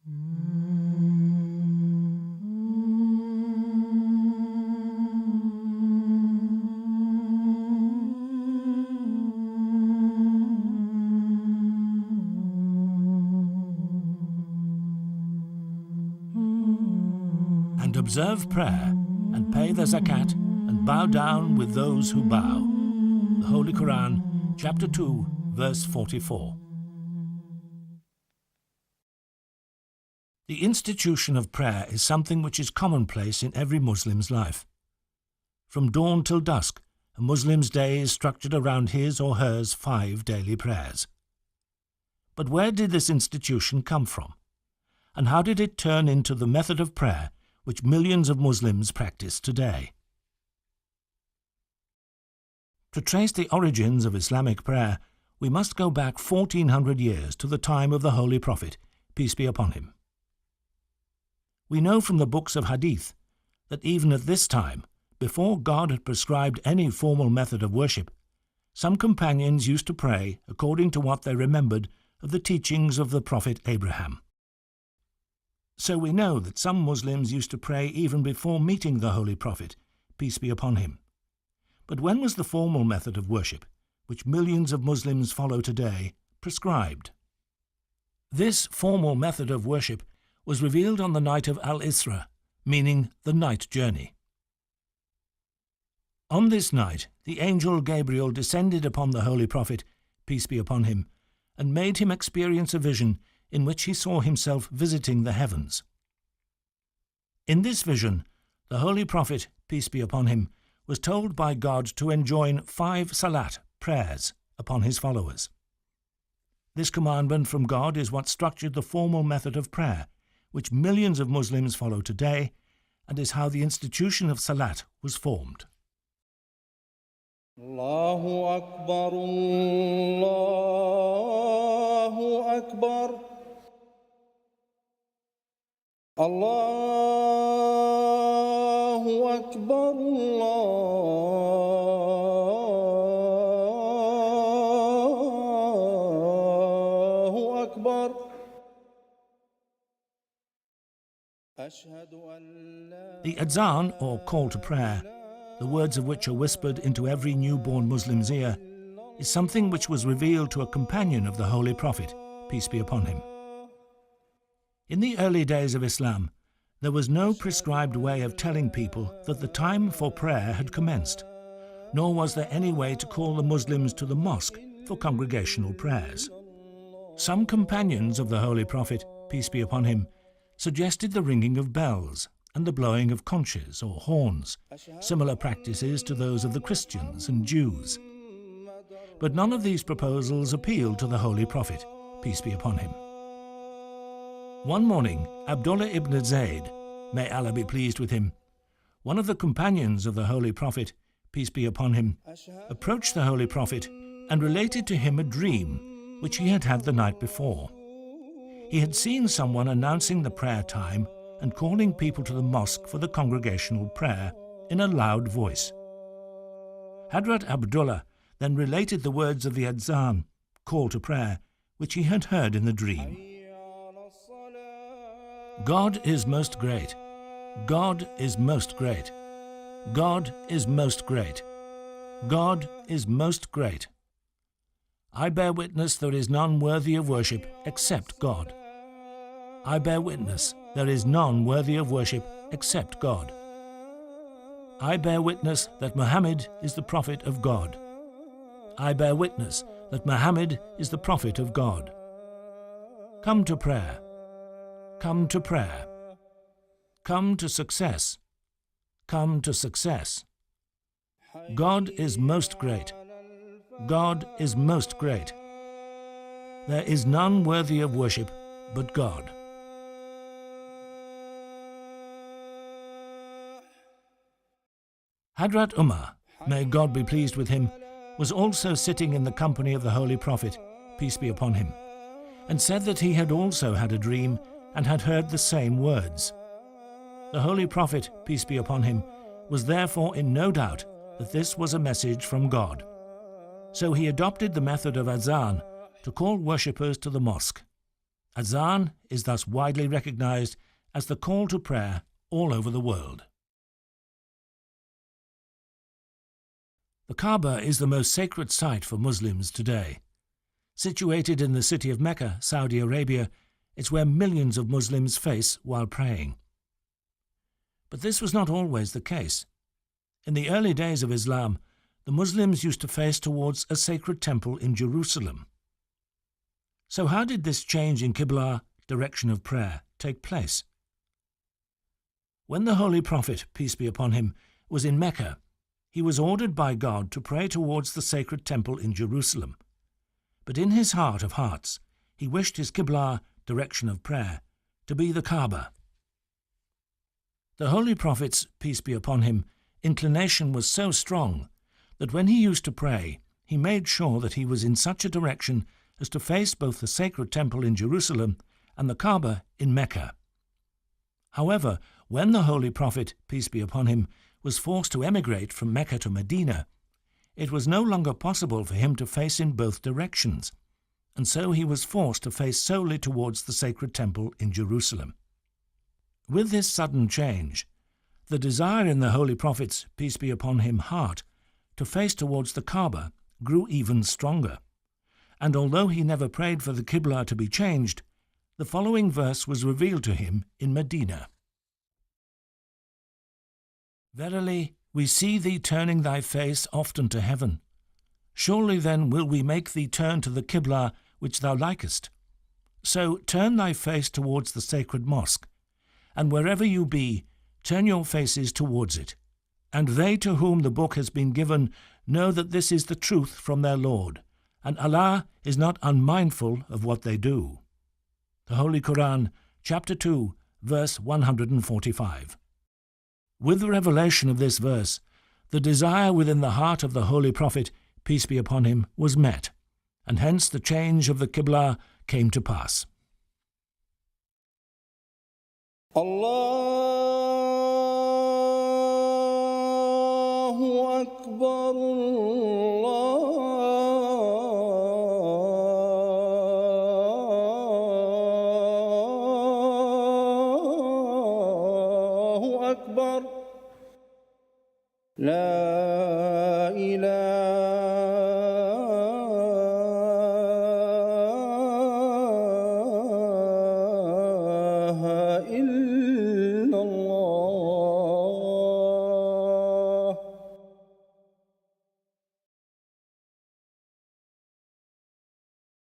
And observe prayer, and pay the zakat, and bow down with those who bow. The Holy Quran, chapter 2, verse 44. The institution of prayer is something which is commonplace in every Muslim's life. From dawn till dusk, a Muslim's day is structured around his or hers 5 daily prayers. But where did this institution come from? And how did it turn into the method of prayer which millions of Muslims practice today? To trace the origins of Islamic prayer, we must go back 1400 years to the time of the Holy Prophet, peace be upon him. We know from the books of Hadith that even at this time, before God had prescribed any formal method of worship, some companions used to pray according to what they remembered of the teachings of the Prophet Abraham. So we know that some Muslims used to pray even before meeting the Holy Prophet, peace be upon him. But when was the formal method of worship, which millions of Muslims follow today, prescribed? This formal method of worship was revealed on the night of Al-Isra, meaning the night journey. On this night, the angel Gabriel descended upon the Holy Prophet, peace be upon him, and made him experience a vision in which he saw himself visiting the heavens. In this vision, the Holy Prophet, peace be upon him, was told by God to enjoin 5 Salat prayers upon his followers. This commandment from God is what structured the formal method of prayer, which millions of Muslims follow today, and is how the institution of Salat was formed. Allahu Akbar, Allahu Akbar. Allahu Akbar, Allahu Akbar. The Adhan, or call to prayer, the words of which are whispered into every newborn Muslim's ear, is something which was revealed to a companion of the Holy Prophet, peace be upon him. In the early days of Islam, there was no prescribed way of telling people that the time for prayer had commenced, nor was there any way to call the Muslims to the mosque for congregational prayers. Some companions of the Holy Prophet, peace be upon him, suggested the ringing of bells and the blowing of conches or horns, similar practices to those of the Christians and Jews. But none of these proposals appealed to the Holy Prophet, peace be upon him. One morning, Abdullah ibn Zayd, may Allah be pleased with him, one of the companions of the Holy Prophet, peace be upon him, approached the Holy Prophet and related to him a dream which he had had the night before. He had seen someone announcing the prayer time and calling people to the mosque for the congregational prayer in a loud voice. Hadrat Abdullah then related the words of the Adhan, call to prayer, which he had heard in the dream. God is most great. God is most great. God is most great. God is most great. I bear witness there is none worthy of worship except God. I bear witness there is none worthy of worship except God. I bear witness that Muhammad is the Prophet of God. I bear witness that Muhammad is the Prophet of God. Come to prayer. Come to prayer. Come to success. Come to success. God is most great. God is most great. There is none worthy of worship but God. Hadrat Umar, may God be pleased with him, was also sitting in the company of the Holy Prophet, peace be upon him, and said that he had also had a dream and had heard the same words. The Holy Prophet, peace be upon him, was therefore in no doubt that this was a message from God. So he adopted the method of Adhan to call worshippers to the mosque. Adhan is thus widely recognized as the call to prayer all over the world. The Kaaba is the most sacred site for Muslims today. Situated in the city of Mecca, Saudi Arabia, it's where millions of Muslims face while praying. But this was not always the case. In the early days of Islam, the Muslims used to face towards a sacred temple in Jerusalem. So how did this change in Qibla, direction of prayer, take place? When the Holy Prophet, peace be upon him, was in Mecca, he was ordered by God to pray towards the sacred temple in Jerusalem. But in his heart of hearts, he wished his Qibla, direction of prayer, to be the Kaaba. The Holy Prophet's, peace be upon him, inclination was so strong that when he used to pray, he made sure that he was in such a direction as to face both the sacred temple in Jerusalem and the Kaaba in Mecca. However, when the Holy Prophet, peace be upon him, was forced to emigrate from Mecca to Medina, it was no longer possible for him to face in both directions, and so he was forced to face solely towards the sacred temple in Jerusalem. With this sudden change, the desire in the Holy Prophet's, peace be upon him, heart to face towards the Kaaba grew even stronger, and although he never prayed for the Qibla to be changed, the following verse was revealed to him in Medina. Verily, we see thee turning thy face often to heaven. Surely then will we make thee turn to the Qibla which thou likest. So turn thy face towards the sacred mosque, and wherever you be, turn your faces towards it. And they to whom the book has been given know that this is the truth from their Lord, and Allah is not unmindful of what they do. The Holy Quran, chapter 2, verse 145. With the revelation of this verse, the desire within the heart of the Holy Prophet, peace be upon him, was met, and hence the change of the Qibla came to pass. Allahu Akbar, Allahu Akbar, La